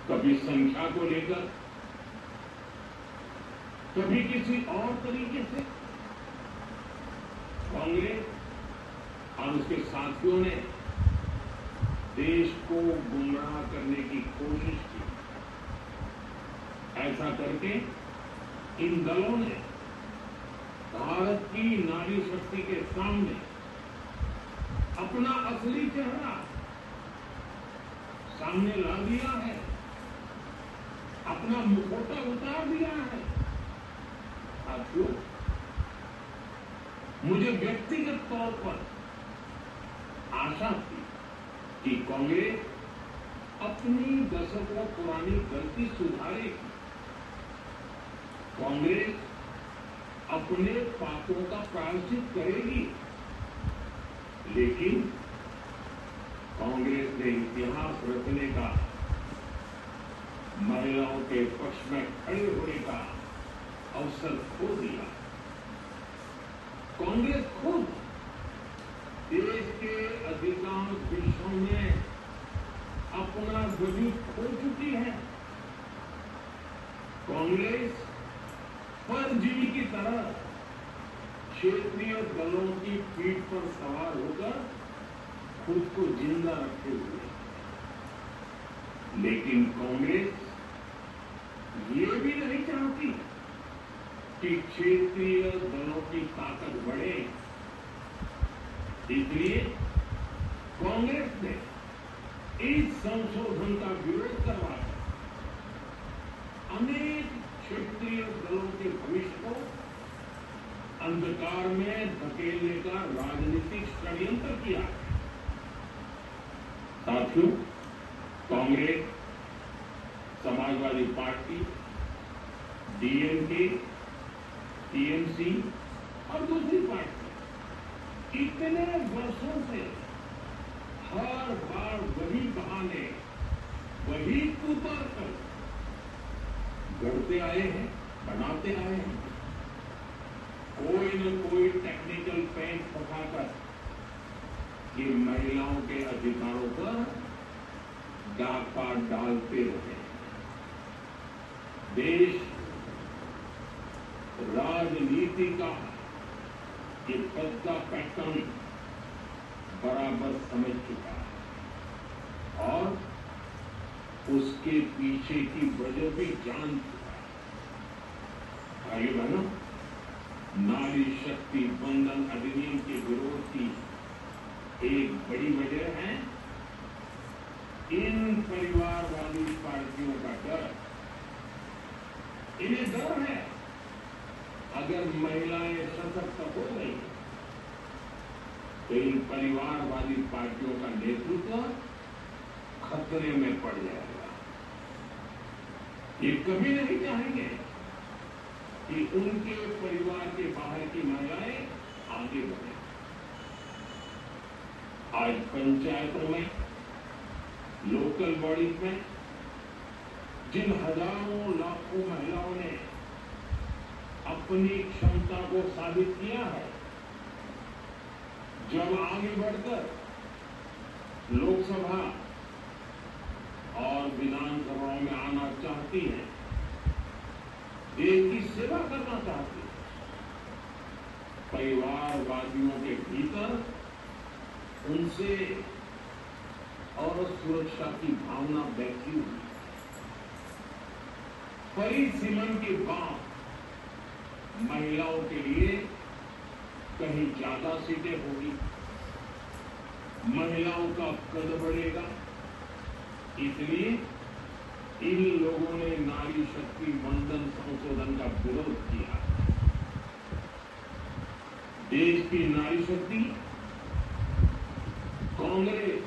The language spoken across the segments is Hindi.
कभी संख्या को लेकर, कभी किसी और तरीके से कांग्रेस और उसके साथियों ने देश को गुमराह करने की कोशिश की। ऐसा करके इन दलों ने भारत की नारी शक्ति के सामने अपना असली चेहरा सामने ला दिया है, अपना मुखौटा उतार दिया है। साथियों, मुझे व्यक्तिगत तौर पर आशा थी कि कांग्रेस अपनी दशकों पुरानी गलती सुधारेगी, कांग्रेस अपने पापों का प्रायश्चित करेगी। लेकिन कांग्रेस ने इतिहास रचने का, महिलाओं के पक्ष में खड़े होने का अवसर खो दिया। कांग्रेस खुद देश के अधिकांश विषयों में अपना वजूद खो चुकी है। कांग्रेस परजीवी की तरह क्षेत्रीय दलों की पीठ पर सवार होकर खुद को जिंदा रखे हुए है। लेकिन कांग्रेस ये भी नहीं चाहती कि क्षेत्रीय दलों की ताकत बढ़े। इसलिए कांग्रेस ने इस संशोधन का विरोध करवाकर अनेक क्षेत्रीय दलों के भविष्य को अंधकार में धकेलने का राजनीतिक षड्यंत्र किया है। साथियों, Congress, Samajwadi party, DMK, TMC और दूसरी पार्टी इतने वर्षों से हर बार वही बहाने, वही कुतर्क गढ़ते आए हैं, बनाते आए हैं। कोई न कोई टेक्निकल पेंच फंसाकर ये महिलाओं के अधिकारों पर डाका डालते रहे। देश राजनीति का ये बदला पैटर्न बराबर समझ चुका है और उसके पीछे की वजह भी जान चुका है। आगे बनो, नारी शक्ति बंधन अधिनियम के विरोध की एक बड़ी वजह है इन परिवारवादी पार्टियों का डर। इन्हें डर है अगर महिलाएं सशक्त हो गई तो इन परिवारवादी पार्टियों का नेतृत्व खतरे में पड़ जाएगा। ये कभी नहीं चाहेंगे कि उनके परिवार के बाहर की महिलाएं आगे बढ़े। आज पंचायतों में, लोकल बॉडीज में जिन हजारों लाखों महिलाओं ने अपनी क्षमता को साबित किया है, जब आगे बढ़कर लोकसभा और विधानसभाओं में आना चाहती है, देश की सेवा करना चाहती है, परिवारवादियों के भीतर उनसे और सुरक्षा की भावना बैठी हुई। परिसीमन की बात महिलाओं के लिए कहीं ज्यादा सीटें होगी, महिलाओं का कद बढ़ेगा। इसलिए इन लोगों ने नारी शक्ति बंधन संशोधन का विरोध किया। देश की नारी शक्ति कांग्रेस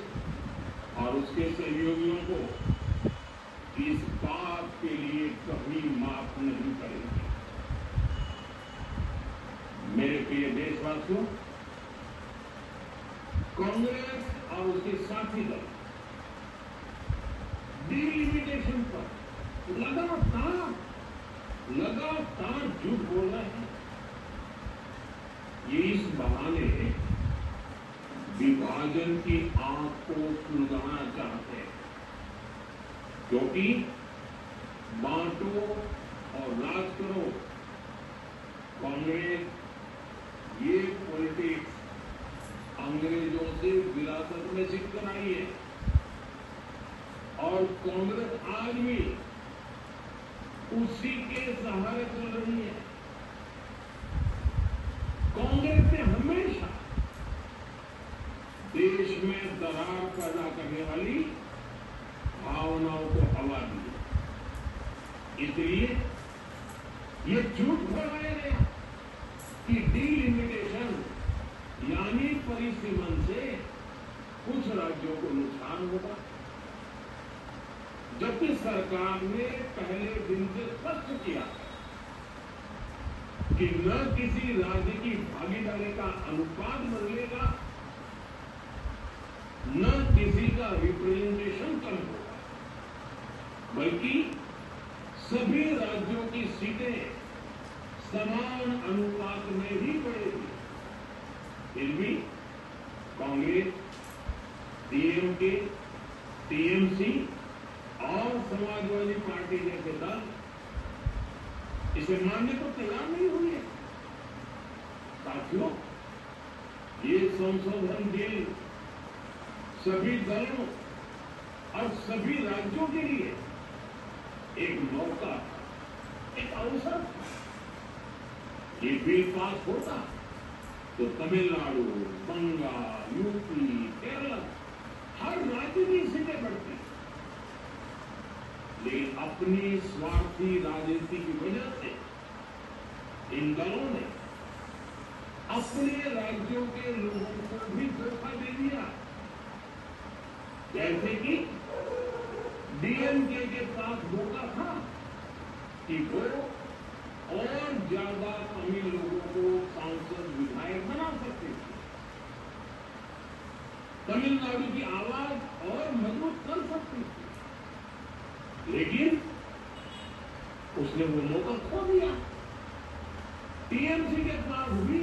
और उसके सहयोगियों को इस बात के लिए कभी माफ नहीं करेंगे। मेरे प्रिय देशवासियों, कांग्रेस और उसके साथी दल डिलिमिटेशन पर लगातार झूठ बोल रहे हैं। ये इस बहाने विभाजन की आंख को सुलगाना चाहते हैं। क्योंकि बांटो और राज करो, कांग्रेस ये पॉलिटिक्स अंग्रेजों से विरासत में सीख कर आई है और कांग्रेस आज भी उसी के सहारे चल रही है। कांग्रेस ने हमेशा देश में दरार पैदा करने वाली भावनाओं को हवा दी। इसलिए ये झूठ फैलाया गया कि डीलिमिटेशन यानी परिसीमन से कुछ राज्यों को नुकसान होगा, जबकि सरकार ने पहले दिन से स्पष्ट किया कि न किसी राज्य की भागीदारी का अनुपात बदलेगा, न किसी का रिप्रेजेंटेशन कम होगा, बल्कि सभी राज्यों की सीटें समान अनुपात में ही बढ़ेगी। फिर भी कांग्रेस, डीएमके, टीएमसी और समाजवादी पार्टी जैसे दल इसे मानने को तैयार नहीं हुई है। साथियों, ये संशोधन बिल सभी दलों और सभी राज्यों के लिए एक मौका, एक अवसर था। ये बिल पास होता तो तमिलनाडु, बंगाल, यूपी, केरल हर राज्य की सीटें बढ़ती, लेकिन अपनी स्वार्थी राजनीति की वजह से इन दलों ने अपने राज्यों के लोगों को भी धोखा दे दिया। जैसे कि डीएमके के पास मौका था कि वो और ज्यादा तमिल लोगों को सांसद विधायक बना सकते थे, तमिलनाडु की आवाज और मजबूत कर सकती थी, लेकिन उसने वो मौका खो दिया। टीएमसी के पास भी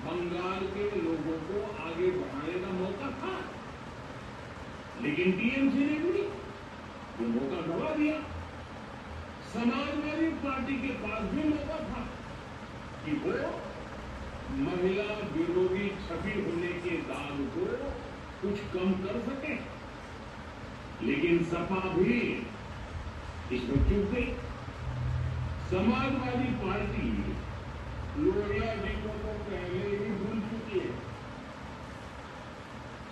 बंगाल के लोगों को आगे बढ़ाने का मौका था, लेकिन टीएमसी ने भी वो मौका गवा दिया। समाजवादी पार्टी के पास भी मौका था कि वो महिला विरोधी छवि होने के दाग को कुछ कम कर सके, लेकिन सपा भी इसमें चूक गई। समाजवादी पार्टी लोहिया जी को तो पहले ही भूल चुकी है।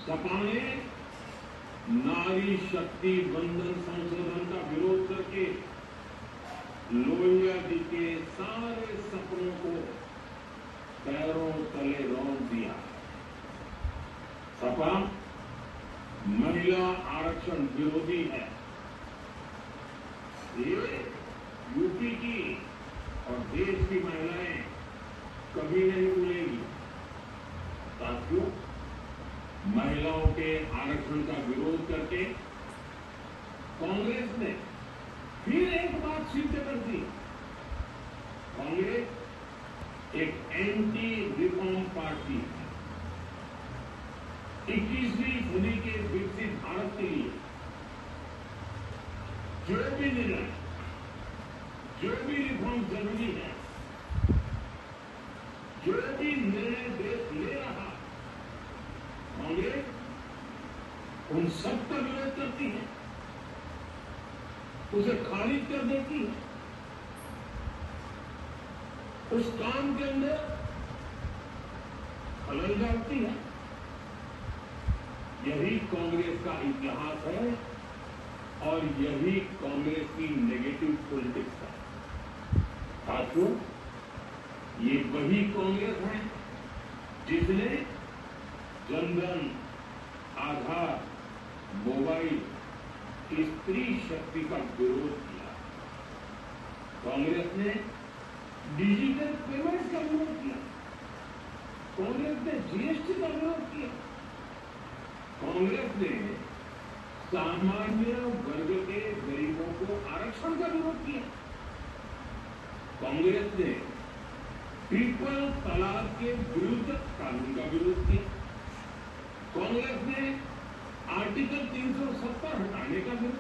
सपा ने नारी शक्ति बंधन संशोधन का विरोध करके लोहिया जी के सारे सपनों को पैरों तले रौंद दिया। सपा महिला आरक्षण विरोधी है। ये यूपी की और देश की महिलाएं कभी नहीं भूलेंगी। साथियों, महिलाओं के आरक्षण का विरोध करके कांग्रेस ने फिर एक बात सिद्ध कर दी। कांग्रेस एक एंटी रिफॉर्म पार्टी है। 21वीं सदी के विकसित भारत के लिए जो भी निर्णय, जो भी रिफॉर्म जरूरी है, जो भी निर्णय देश ले रहा, कांग्रेस उन सब का विरोध करती है, उसे खारिज कर देती है। उस काम के अंदर खलल डालती है। यही कांग्रेस का इतिहास है और यही कांग्रेस की नेगेटिव पॉलिटिक्स है। साथियों, ये वही कांग्रेस है जिसने जनधन, आधार, मोबाइल की स्त्री शक्ति का विरोध किया। कांग्रेस ने डिजिटल पेमेंट्स का विरोध किया। कांग्रेस ने जीएसटी का विरोध किया। कांग्रेस ने सामान्य वर्ग के गरीबों को आरक्षण का विरोध किया। कांग्रेस ने ट्रिपल तलाक के विरुद्ध कानून का विरोध किया। कांग्रेस ने आर्टिकल 370 हटाने का विरोध